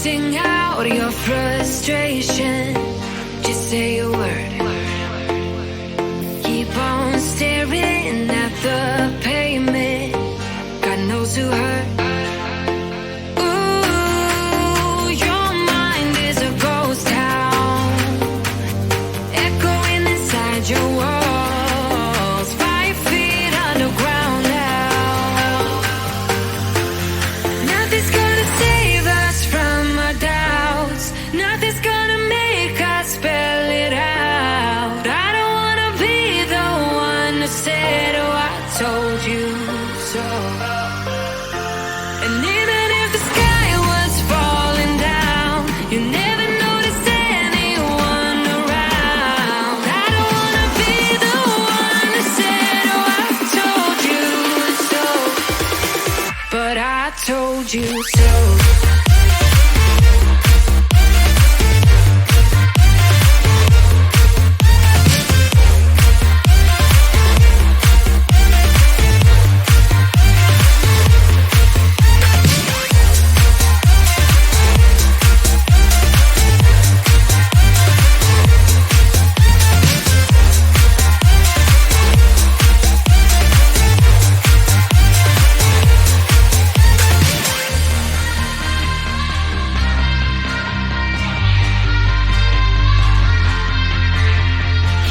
Sing out your frustration. Just say a word. Keep on staring at the pavement. God knows who hurt. Ooh, your mind is a ghost town, echoing inside your walls. 5 feet underground now. Nothing's gonna save us from our doubts. Nothing's gonna make us spell it out. I don't wanna be the one who said, oh, I told you so. And even if the sky was falling down, you never noticed anyone around. I don't wanna be the one who said, oh, I told you so. But I told you so.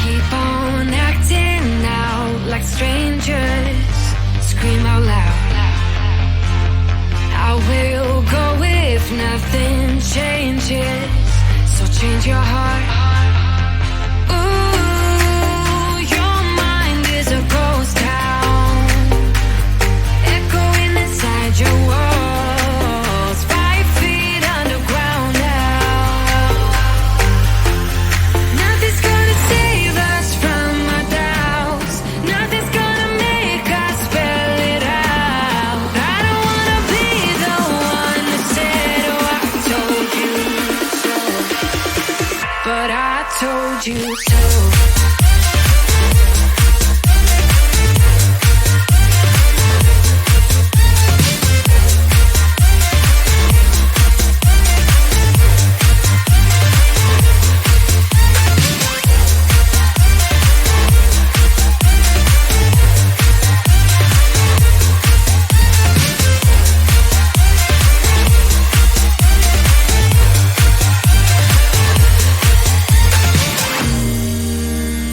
Keep on acting out like strangers. Scream out loud. I will go if nothing changes. So change your heart. Ooh, your mind is a ghost town, echoing inside your walls. 5 feet underground now. Nothing's gonna save us from our doubts. Nothing's gonna make us spell it out. I don't wanna be the one who said, oh, I told you so. But I told you so.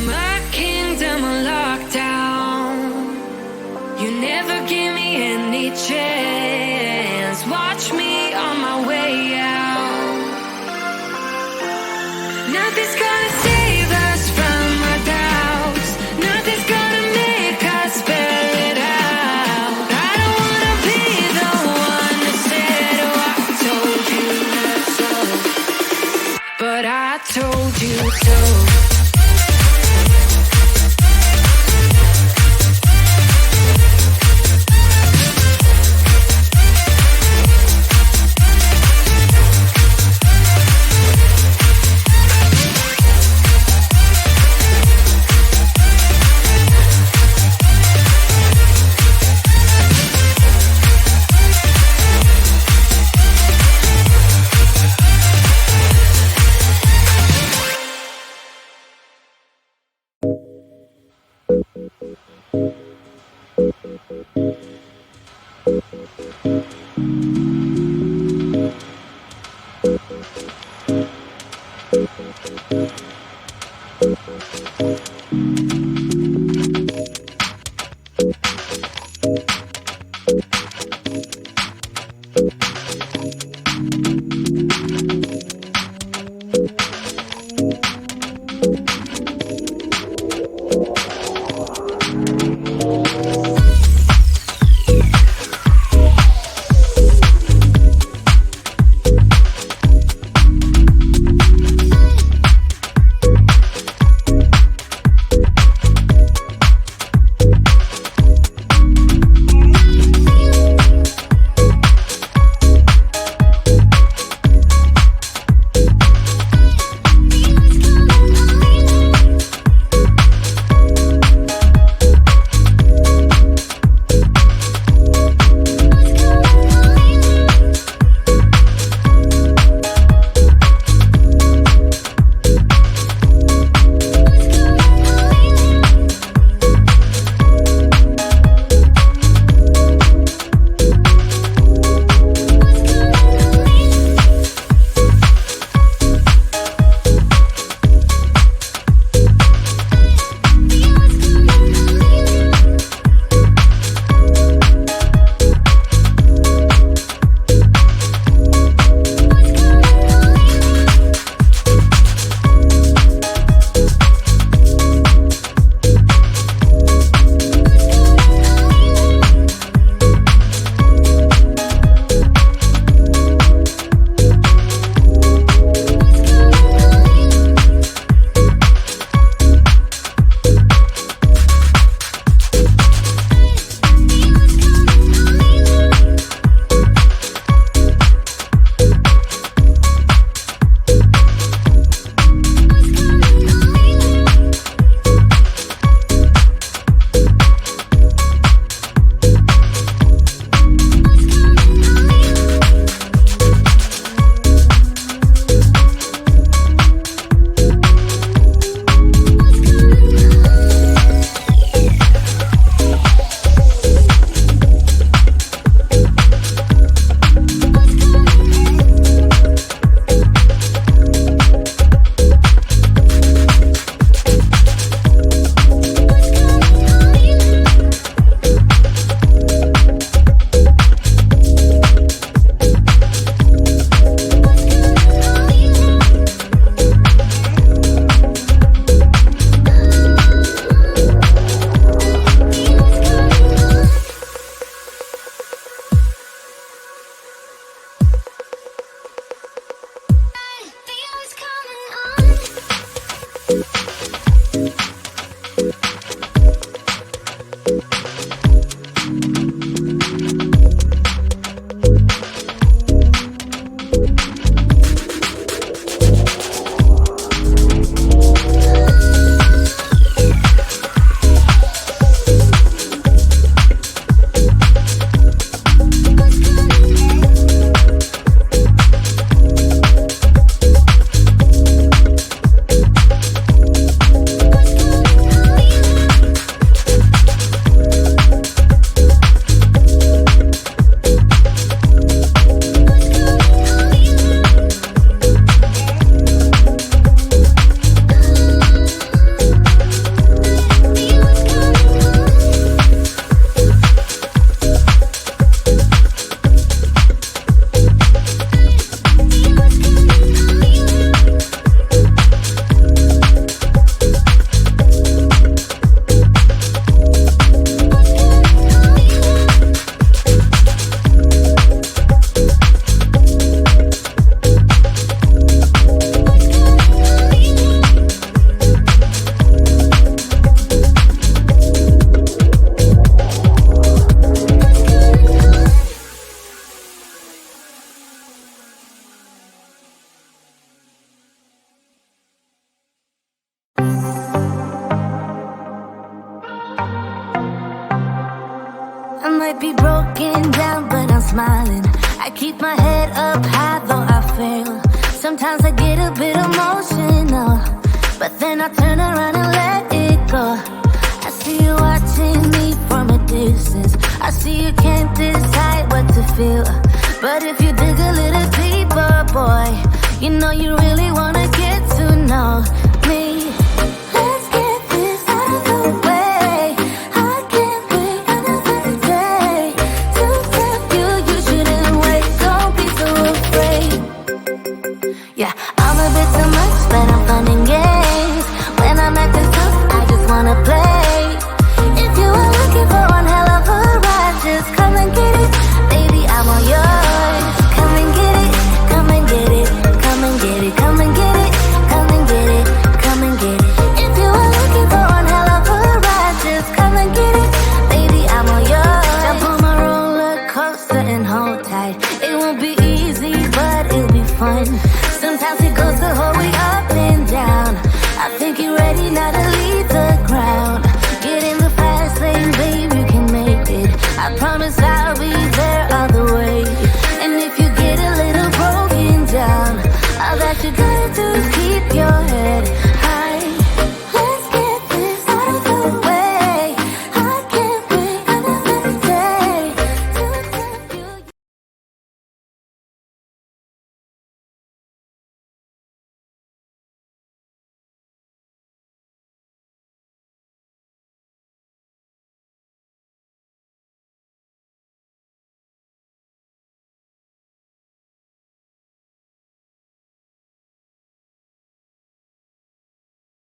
My kingdom on lockdown. You never give me any chance. Watch me on my way out. Nothing's gonna save us from our doubts. Nothing's gonna make us spell it out. I don't wanna be the one who said, oh, I told you so. But I told you so. be broken down, but I'm smiling. I keep my head up high, though I fail. Sometimes I get a bit emotional, but then I turn around and let it go. I see you watching me from a distance. I see you can't decide what to feel, but if you dig a little deeper, boy, you know you really wanna get to know me. Let's get this out of the way. I can't wait another day to tell you you shouldn't wait. Don't be so afraid. Yeah, I'm a bit too much, but I'm fun and games. When I'm acting tough, I just wanna play. If you were looking for one hell of a ride, just come and get it. Baby, I'm all yours. Come and get it, come and get it, come and get it, come and get it, come and get it, come and get it. If you were looking for one hell of a ride, just come and get it. Baby, I'm all yours. Jump on my roller coaster and hold tight. It won't be easy, but it'll be fun. Sometimes it goes the whole way up and down. I think you're ready now to leave the ground. Get in the fast lane, babe, you can make it. I promise I'll